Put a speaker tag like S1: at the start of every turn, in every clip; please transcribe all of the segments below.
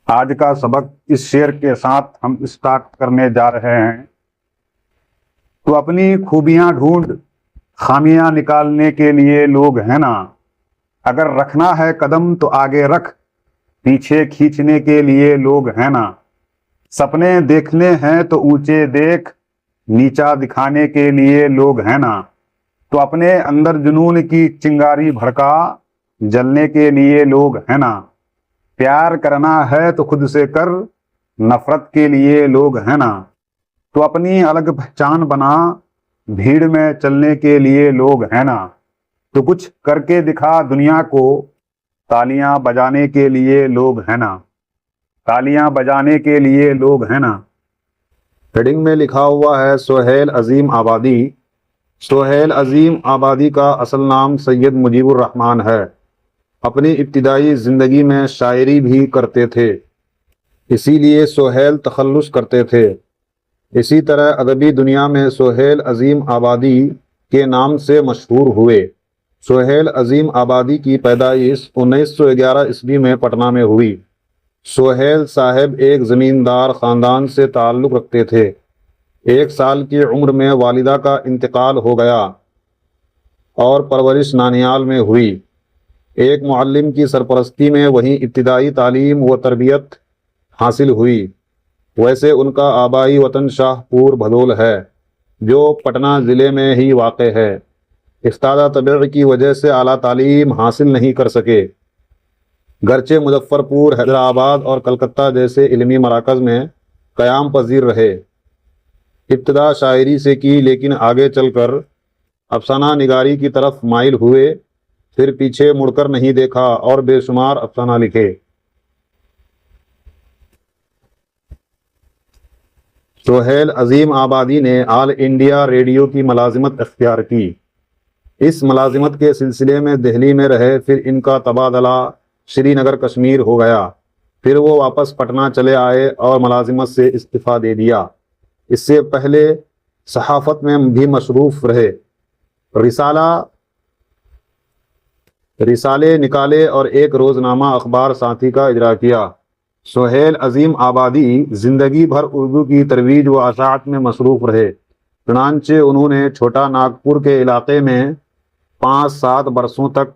S1: آج کا سبق اس شعر کے ساتھ ہم اسٹارٹ کرنے جا رہے ہیں۔ تو اپنی خوبیاں ڈھونڈ، خامیاں نکالنے کے لیے لوگ ہیں نا۔ اگر رکھنا ہے قدم تو آگے رکھ، پیچھے کھینچنے کے لیے لوگ ہیں نا۔ سپنے دیکھنے ہیں تو اونچے دیکھ، نیچا دکھانے کے لیے لوگ ہیں نا۔ تو اپنے اندر جنون کی چنگاری بھڑکا، جلنے کے لیے لوگ ہیں نا۔ پیار کرنا ہے تو خود سے کر، نفرت کے لیے لوگ ہیں نا۔ تو اپنی الگ پہچان بنا، بھیڑ میں چلنے کے لیے لوگ ہیں نا۔ تو کچھ کر کے دکھا دنیا کو، تالیاں بجانے کے لیے لوگ ہیں نا۔ تالیاں بجانے کے لیے لوگ ہیں نا۔
S2: ہیڈنگ میں لکھا ہوا ہے سہیل عظیم آبادی۔ سہیل عظیم آبادی کا اصل نام سید مجیب الرحمن ہے۔ اپنی ابتدائی زندگی میں شاعری بھی کرتے تھے، اسی لیے سہیل تخلص کرتے تھے۔ اسی طرح ادبی دنیا میں سہیل عظیم آبادی کے نام سے مشہور ہوئے۔ سہیل عظیم آبادی کی پیدائش 1911 عیسوی میں پٹنہ میں ہوئی۔ سہیل صاحب ایک زمیندار خاندان سے تعلق رکھتے تھے۔ 1 سال کی عمر میں والدہ کا انتقال ہو گیا اور پرورش نانیال میں ہوئی۔ ایک معلم کی سرپرستی میں وہیں ابتدائی تعلیم و تربیت حاصل ہوئی۔ ویسے ان کا آبائی وطن شاہ پور بھدول ہے، جو پٹنہ ضلع میں ہی واقع ہے۔ افتادہ طبع کی وجہ سے اعلیٰ تعلیم حاصل نہیں کر سکے، گرچہ مظفر پور، حیدرآباد اور کلکتہ جیسے علمی مراکز میں قیام پذیر رہے۔ ابتدا شاعری سے کی، لیکن آگے چل کر افسانہ نگاری کی طرف مائل ہوئے، پھر پیچھے مڑ کر نہیں دیکھا اور بے شمار افسانہ لکھے۔ سہیل عظیم آبادی نے آل انڈیا ریڈیو کی ملازمت اختیار کی۔ اس ملازمت کے سلسلے میں دہلی میں رہے، پھر ان کا تبادلہ شری نگر کشمیر ہو گیا۔ پھر وہ واپس پٹنہ چلے آئے اور ملازمت سے استعفیٰ دے دیا۔ اس سے پہلے صحافت میں بھی مصروف رہے، رسالے نکالے اور ایک روزنامہ اخبار ساتھی کا اجرا کیا۔ سہیل عظیم آبادی زندگی بھر اردو کی ترویج و اشاعت میں مصروف رہے۔ چنانچہ انہوں نے چھوٹا ناگپور کے علاقے میں 5-7 برسوں تک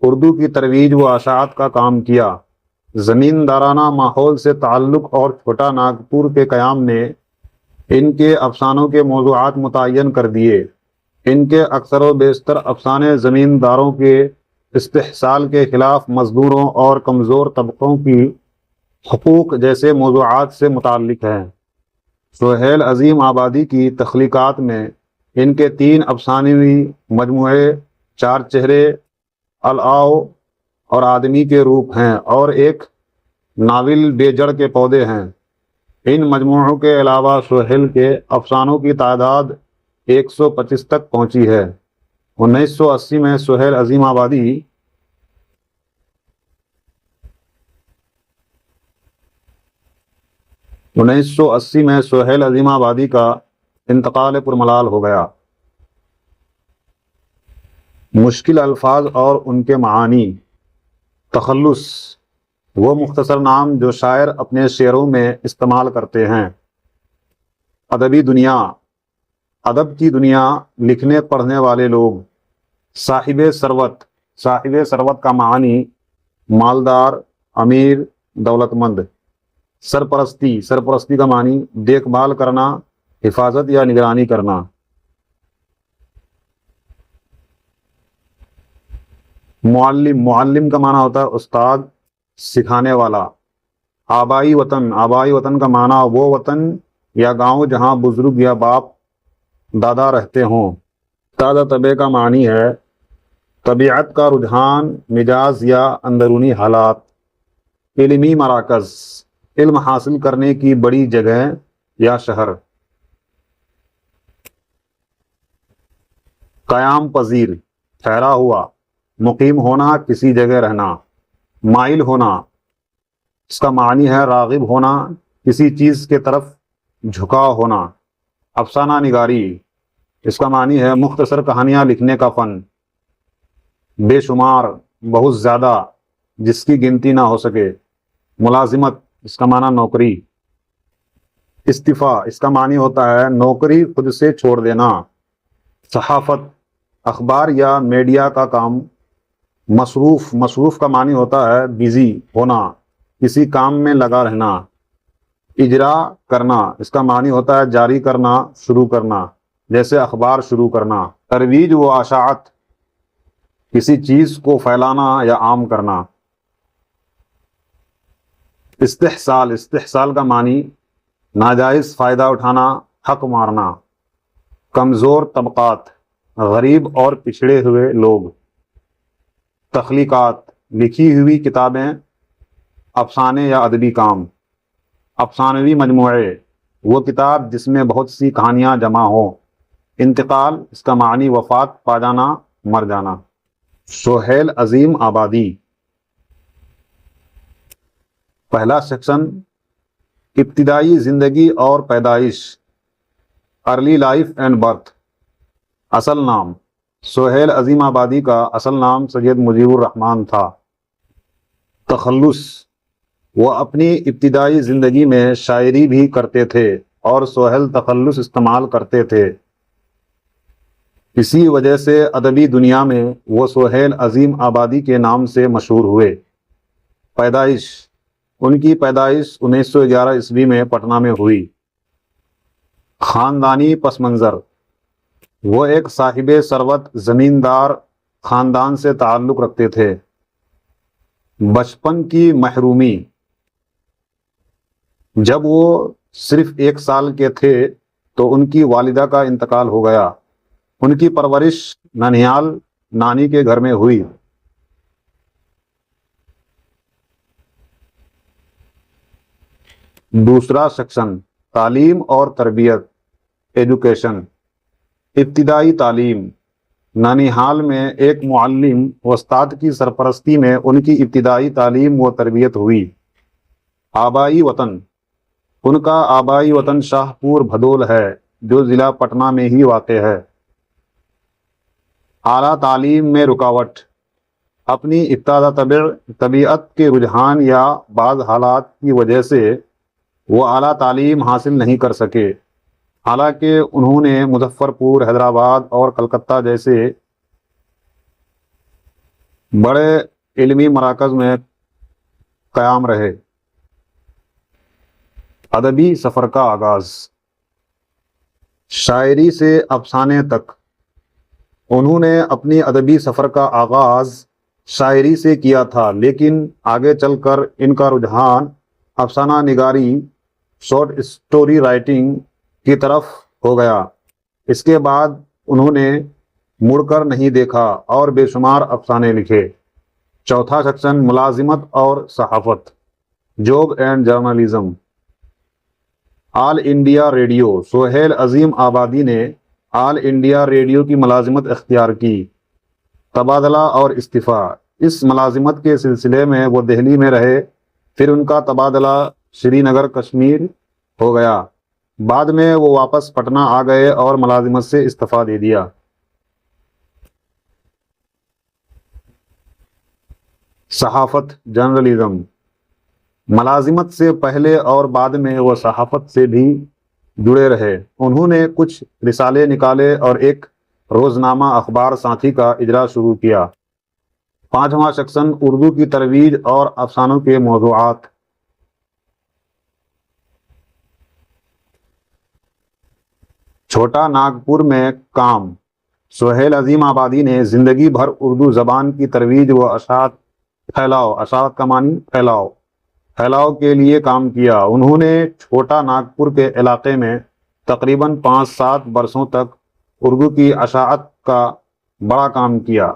S2: اردو کی ترویج و اشاعت کا کام کیا۔ زمیندارانہ ماحول سے تعلق اور چھوٹا ناگپور کے قیام نے ان کے افسانوں کے موضوعات متعین کر دیے۔ ان کے اکثر و بیشتر افسانے زمینداروں کے استحصال کے خلاف، مزدوروں اور کمزور طبقوں کی حقوق جیسے موضوعات سے متعلق ہیں۔ سہیل عظیم آبادی کی تخلیقات میں ان کے 3 افسانوی مجموعے 4 چہرے، الاؤ اور آدمی کے روپ ہیں، اور ایک ناول بے جڑ کے پودے ہیں۔ ان مجموعوں کے علاوہ سہیل کے افسانوں کی تعداد 125 تک پہنچی ہے۔ 1980 میں سہیل عظیم آبادی کا انتقال پرملال ہو گیا۔ مشکل الفاظ اور ان کے معانی۔ تخلص وہ مختصر نام جو شاعر اپنے شعروں میں استعمال کرتے ہیں۔ ادبی دنیا، ادب کی دنیا، لکھنے پڑھنے والے لوگ۔ صاحب ثروت، صاحب ثروت کا معنی مالدار، امیر، دولت مند۔ سرپرستی، سرپرستی کا معنی دیکھ بھال کرنا، حفاظت یا نگرانی کرنا۔ معلم، معلم کا معنی ہوتا ہے استاد، سکھانے والا۔ آبائی وطن، آبائی وطن کا معنی وہ وطن یا گاؤں جہاں بزرگ یا باپ دادا رہتے ہوں۔ افتادہ طبع کا معنی ہے طبیعت کا رجحان، مزاج یا اندرونی حالات۔ علمی مراکز، علم حاصل کرنے کی بڑی جگہ یا شہر۔ قیام پذیر، ٹھہرا ہوا۔ مقیم ہونا، کسی جگہ رہنا۔ مائل ہونا، اس کا معنی ہے راغب ہونا، کسی چیز کے طرف جھکاؤ ہونا۔ افسانہ نگاری، اس کا معنی ہے مختصر کہانیاں لکھنے کا فن۔ بے شمار، بہت زیادہ، جس کی گنتی نہ ہو سکے۔ ملازمت، اس کا معنی نوکری. استعفا اس کا معنی ہوتا ہے نوکری خود سے چھوڑ دینا. صحافت اخبار یا میڈیا کا کام. مصروف کا معنی ہوتا ہے بیزی ہونا، کسی کام میں لگا رہنا. اجرا کرنا اس کا معنی ہوتا ہے جاری کرنا، شروع کرنا، جیسے اخبار شروع کرنا. ترویج و اشاعت کسی چیز کو پھیلانا یا عام کرنا. استحصال کا معنی ناجائز فائدہ اٹھانا، حق مارنا. کمزور طبقات غریب اور پچھڑے ہوئے لوگ. تخلیقات لکھی ہوئی کتابیں، افسانے یا ادبی کام. افسانوی مجموعے وہ کتاب جس میں بہت سی کہانیاں جمع ہوں. انتقال اس کا معنی وفات پا جانا، مر جانا. سہیل عظیم آبادی. پہلا سیکشن ابتدائی زندگی اور پیدائش. Early life and birth. اصل نام سہیل عظیم آبادی کا اصل نام سید مجیب الرحمان تھا. تخلص وہ اپنی ابتدائی زندگی میں شاعری بھی کرتے تھے اور سہیل تخلص استعمال کرتے تھے. اسی وجہ سے ادبی دنیا میں وہ سہیل عظیم آبادی کے نام سے مشہور ہوئے. پیدائش ان کی پیدائش 1911 عیسوی میں پٹنہ میں ہوئی. خاندانی پس منظر وہ ایک صاحب ثروت زمیندار خاندان سے تعلق رکھتے تھے. بچپن کی محرومی جب وہ صرف 1 سال کے تھے تو ان کی والدہ کا انتقال ہو گیا. ان کی پرورش ننیال نانی کے گھر میں ہوئی. دوسرا سیکشن تعلیم اور تربیت. ایجوکیشن. ابتدائی تعلیم ننیحال میں ایک معلم و استاد کی سرپرستی میں ان کی ابتدائی تعلیم و تربیت ہوئی. آبائی وطن ان کا آبائی وطن شاہ پور بھدول ہے جو ضلع پٹنہ میں ہی واقع ہے. اعلیٰ تعلیم میں رکاوٹ اپنی ابتداء طبیعت کے رجحان یا بعض حالات کی وجہ سے وہ اعلیٰ تعلیم حاصل نہیں کر سکے. حالانکہ انہوں نے مظفر پور، حیدرآباد اور کلکتہ جیسے بڑے علمی مراکز میں قیام رہے. ادبی سفر کا آغاز. شاعری سے افسانے تک انہوں نے اپنی ادبی سفر کا آغاز شاعری سے کیا تھا، لیکن آگے چل کر ان کا رجحان افسانہ نگاری، شارٹ اسٹوری رائٹنگ کی طرف ہو گیا. اس کے بعد انہوں نے مڑ کر نہیں دیکھا اور بے شمار افسانے لکھے. چوتھا سیکشن ملازمت اور صحافت. Job and journalism. All India radio Sohail Azimabadi نے آل انڈیا ریڈیو کی ملازمت اختیار کی. تبادلہ اور استعفا. اس ملازمت کے سلسلے میں وہ دہلی میں رہے، پھر ان کا تبادلہ سری نگر کشمیر ہو گیا. بعد میں وہ واپس پٹنہ آ گئے اور ملازمت سے استعفا دے دیا. صحافت جرنلزم. ملازمت سے پہلے اور بعد میں وہ صحافت سے بھی جڑے رہے. انہوں نے کچھ رسالے نکالے اور ایک روزنامہ اخبار ساتھی کا اجرا شروع کیا. پانچواں سیکشن اردو کی ترویج اور افسانوں کے موضوعات. چھوٹا ناگپور میں کام. سہیل عظیم آبادی نے زندگی بھر اردو زبان کی ترویج و اشاعت اشاعت کا معنی پھیلاؤ کے لیے کام کیا. انہوں نے چھوٹا ناگپور کے علاقے میں تقریباً 5-7 برسوں تک اردو کی اشاعت کا بڑا کام کیا.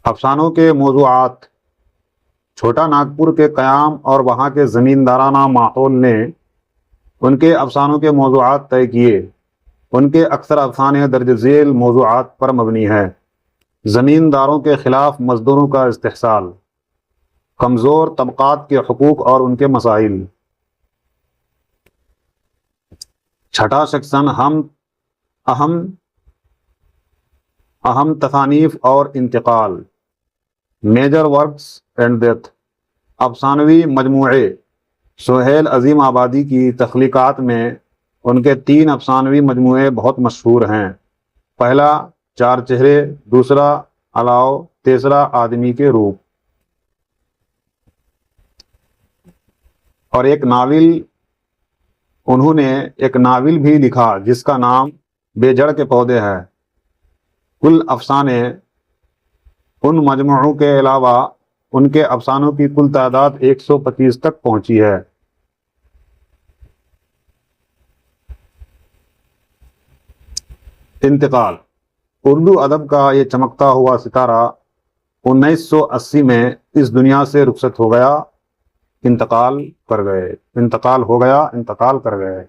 S2: افسانوں کے موضوعات. چھوٹا ناگپور کے قیام اور وہاں کے زمیندارانہ ماحول نے ان کے افسانوں کے موضوعات طے کیے. ان کے اکثر افسانے درج ذیل موضوعات پر مبنی ہیں. زمینداروں کے خلاف مزدوروں کا استحصال. کمزور طبقات کے حقوق اور ان کے مسائل. چھٹا سیکشن اہم تصانیف اور انتقال. Major works and death. افسانوی مجموعے سہیل عظیم آبادی کی تخلیقات میں ان کے 3 افسانوی مجموعے بہت مشہور ہیں۔ پہلا 4 چہرے، دوسرا الاؤ، تیسرا آدمی کے روپ۔ اور انہوں نے ایک ناول بھی لکھا جس کا نام بے جڑ کے پودے ہے۔ کل افسانے ان مجموعوں کے علاوہ ان کے افسانوں کی کل تعداد 125 تک پہنچی ہے۔ انتقال۔ اردو ادب کا یہ چمکتا ہوا ستارہ 1980 میں اس دنیا سے رخصت ہو گیا، انتقال کر گئے۔